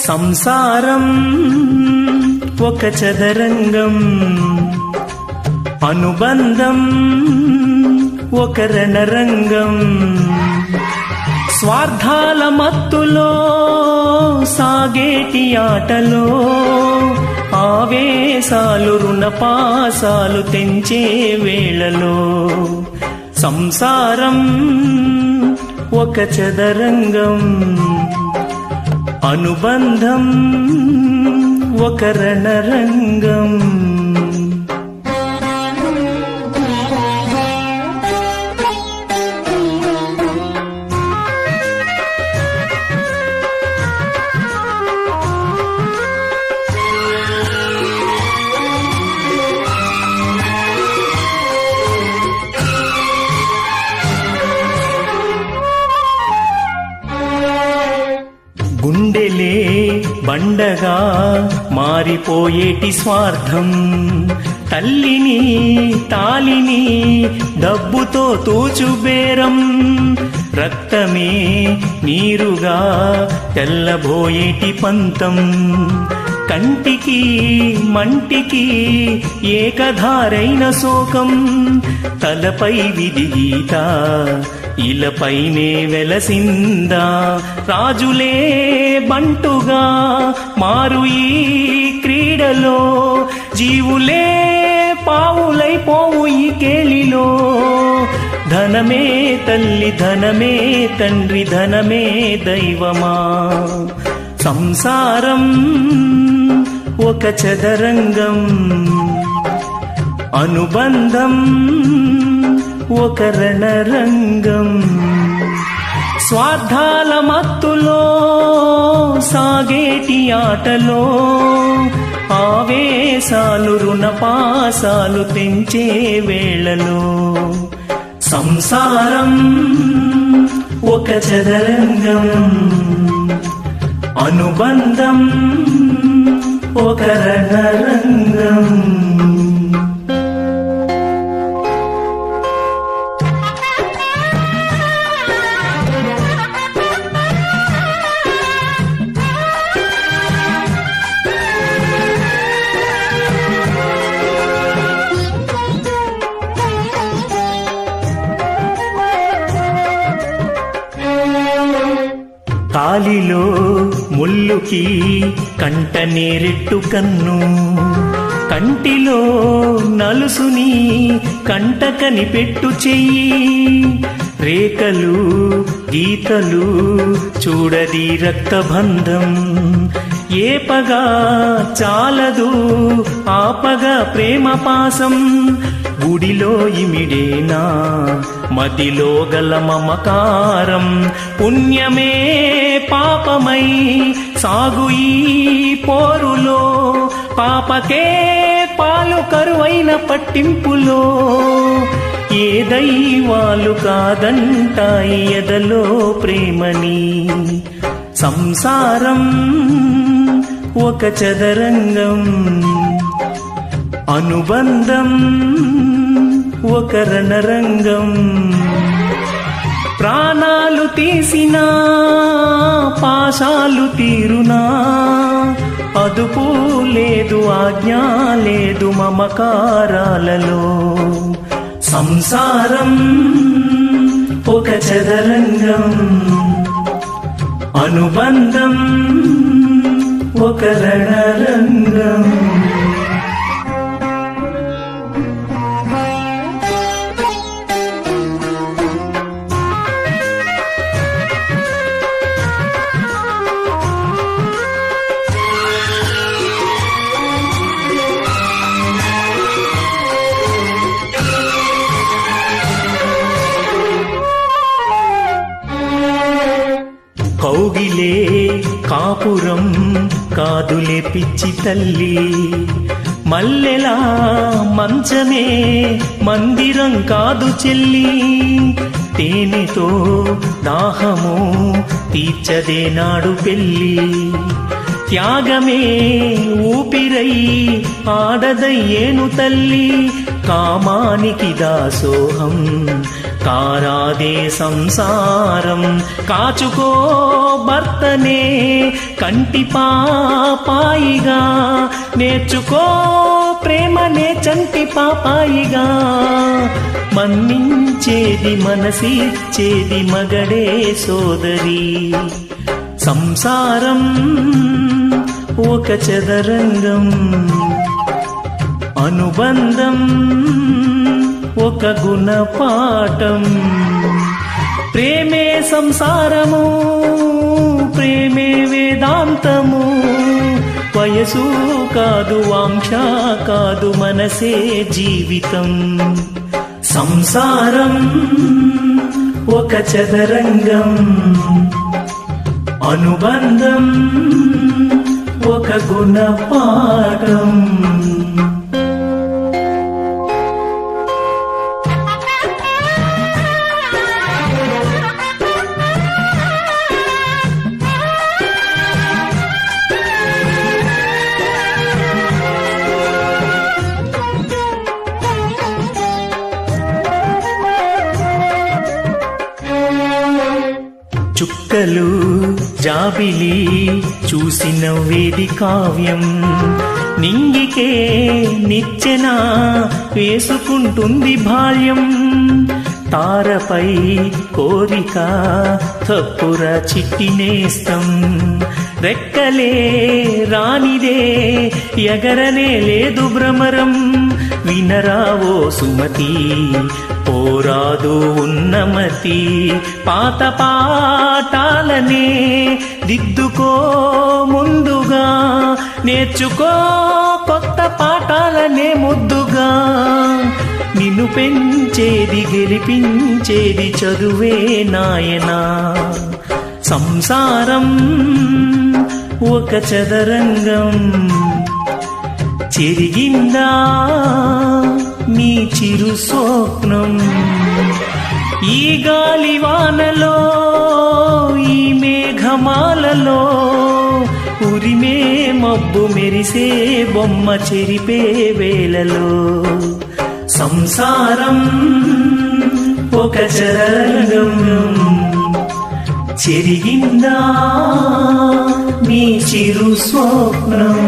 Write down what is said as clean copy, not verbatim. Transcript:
సంసారం ఒక చదరంగం, అనుబంధం ఒక రణరంగం. స్వార్థాల మత్తులో సాగేటి ఆటలో ఆవేశాలు రుణపాసాలు తెంచే వేళలో సంసారం ఒక చదరంగం, అనుబంధం ఒక రణరంగం. గుండెలే బండగా మారిపోయేటి స్వార్థం, తల్లిని తాలిని డబ్బుతో తూచుబేరం, రక్తమే నీరుగా తెల్లబోయేటి పంతం, కంటికి మంటికి ఏకధారైన శోకం, తలపై విధి గీత ఇలపైనే వెలసిందా, రాజులే బంటుగా మారు ఈ క్రీడలో, జీవులే పావులైపోవు ఈ కేలిలో, ధనమే తల్లి ధనమే తండ్రి ధనమే దైవమా. సంసారం ఒక చదరంగం, అనుబంధం ఒక రణరంగం. స్వార్థాల మత్తులో సాగేటి ఆటలో ఆవేశాలు రుణపాసాలు తెంచే వేళలో సంసారం ఒక చదరంగం, అనుబంధం ఒక రణరంగం. కాలిలో ముల్లుకి కంట నేరెట్టు కన్ను, కంటిలో నలుసుని కంట కనిపెట్టు చెయ్యి, రేఖలు గీతలు చూడది రక్తబంధం, ఏపగా చాలదు ఆపగా ప్రేమ పాసం, గుడిలో ఇమిడేనా మదిలో గల మమకారం, పుణ్యమే పాపమై సాగు ఈ పోరులో, పాపకే పాలు కరువైన పట్టింపులో, ఏ దైవాలు కాదంటాయి ఎదలో ప్రేమని. సంసారం ఒక చదరంగం, అనుబంధం ఒక రణరంగం. ప్రాణాలు తీసినా పాశాలు తీరునా, అదుపు లేదు ఆజ్ఞ లేదు మమకారాలలో. సంసారం ఒక చదరంగం, అనుబంధం ఒక రణరంగం. కౌగిలే కాపురం కాదులే పిచ్చి తల్లి, మల్లెలా మంచమే మందిరం కాదు చెల్లి, తేనెతో దాహము తీర్చదే నాడు పెళ్ళి, త్యాగమే ఊపిరై ఆడదయ్యేను తల్లి, కామానికి దాసోహం కారాదే సంసారం కాచుకో భర్తనే కంటి పాపాయిగా నేర్చుకో ప్రేమనే చంటి పాపాయిగా మన్నించేది మనసిచ్చేది మగడే సోదరి సంసారం ఒక చదరంగం అనుబంధం ఒక గుణపాఠం ప్రేమే సంసారము ప్రేమే వేదాంతము వయసు కాదు వాంఛ కాదు మనసే జీవితం సంసారం ఒక చదరంగం అనుబంధం ఒక గుణపాఠం చుక్కలు జాబిలి చూసి నవ్వేది కావ్యం నింగికే నిచ్చెన వేసుకుంటుంది బాల్యం తారపై కోరిక తప్పుర చిట్టినేస్తం రెక్కలే రానిదే ఎగరనే లేదు భ్రమరం వినరావో సుమతి పోరాదు ఉన్నమతి పాత పాఠాలనే దిద్దుకో ముందుగా నేర్చుకో కొత్త పాఠాలనే ముద్దుగా నిన్ను పెంచేది గెలిపించేది చదువే నాయనా సంసారం ఒక చదరంగం చెరిగిందా నీ చిరు స్వప్నం ఈ గాలివానలో ఈ మేఘమాలలో ఉరిమే మబ్బు మెరిసే బొమ్మ చెరిపే వేళలో సంసారం ఒక చదరంగం చెరిగిందా నీ చిరు స్వప్నం